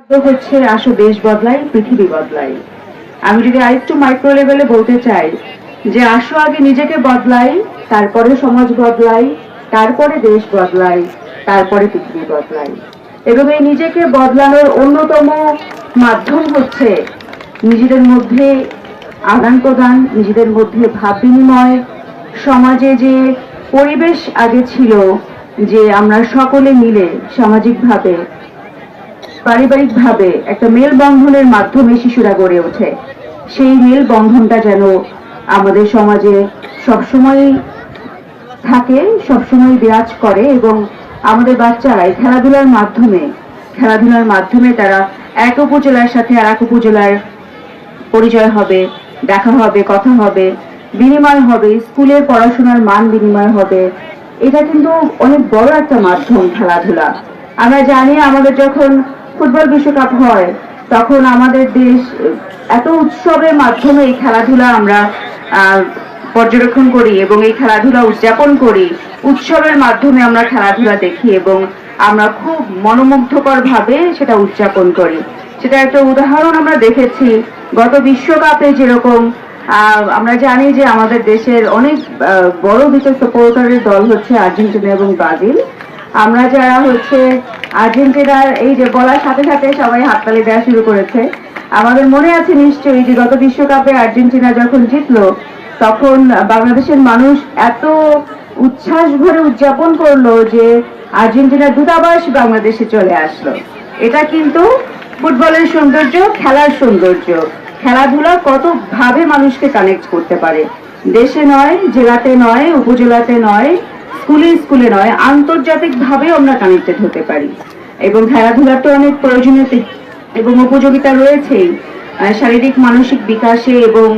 হচ্ছে আসো দেশ বদলাই পৃথিবী বদলাই। আমি যদি আরেকটু মাইক্রো লেভেলে বলতে চাই যে আসো আগে নিজেকে বদলাই, তারপরে সমাজ বদলাই, তারপরে দেশ বদলাই, তারপরে পৃথিবী বদলাই। এবং এই নিজেকে বদলানোর অন্যতম মাধ্যম হচ্ছে নিজেদের মধ্যে আদান প্রদান, নিজেদের মধ্যে ভাব বিনিময়। সমাজে যে পরিবেশ আগে ছিল যে আমরা সকলে মিলে সামাজিকভাবে পারিবারিকভাবে একটা মেলবন্ধনের মাধ্যমে শিশুরা গড়ে ওঠে, সেই মেলবন্ধনটা যেন আমাদের সমাজে সবসময় থাকে, সবসময় বিরাজ করে। এবং আমাদের বাচ্চারা খেলাধুলার মাধ্যমে তারা এক উপজেলার সাথে আর এক উপজেলার পরিচয় হবে, দেখা হবে, কথা হবে, বিনিময় হবে, স্কুলের পড়াশোনার মান বিনিময় হবে। এটা কিন্তু অনেক বড় একটা মাধ্যম খেলাধুলা। আমরা জানি আমাদের যখন ফুটবল বিশ্বকাপ হয় তখন আমাদের দেশ এত উৎসবের মাধ্যমে এই খেলাধুলা আমরা পর্যবেক্ষণ করি এবং এই খেলাধুলা উদযাপন করি। উৎসবের মাধ্যমে আমরা খেলাধুলা দেখি এবং আমরা খুব মনোমুগ্ধকর ভাবে সেটা উদযাপন করি। সেটা একটা উদাহরণ আমরা দেখেছি গত বিশ্বকাপে, যেরকম আমরা জানি যে আমাদের দেশের অনেক বড় দুটো সাপোর্টারের দল হচ্ছে আর্জেন্টিনা এবং ব্রাজিল। আমরা যারা হচ্ছে আর্জেন্টিনার, এই যে বলার সাথে সাথে সবাই হাততালি দেওয়া শুরু করেছে। আমাদের মনে আছে নিশ্চয়ই যে গত বিশ্বকাপে আর্জেন্টিনা যখন জিতলো তখন বাংলাদেশের মানুষ এত উচ্ছ্বাস ভরে উদযাপন করলো যে আর্জেন্টিনার দূতাবাস বাংলাদেশে চলে আসলো। এটা কিন্তু ফুটবলের সৌন্দর্য, খেলার সৌন্দর্য। খেলাধুলা কত ভাবে মানুষকে কানেক্ট করতে পারে, দেশে নয়, জেলাতে নয়, উপজেলাতে নয়, স্কুলে নয়, আন্তর্জাতিক ভাবে আমরা কানেক্টেড হতে পারি। এবং খেলাধুলার তো অনেক প্রয়োজনীয়তা এবং উপযোগিতা রয়েছেই শারীরিক মানসিক বিকাশে এবং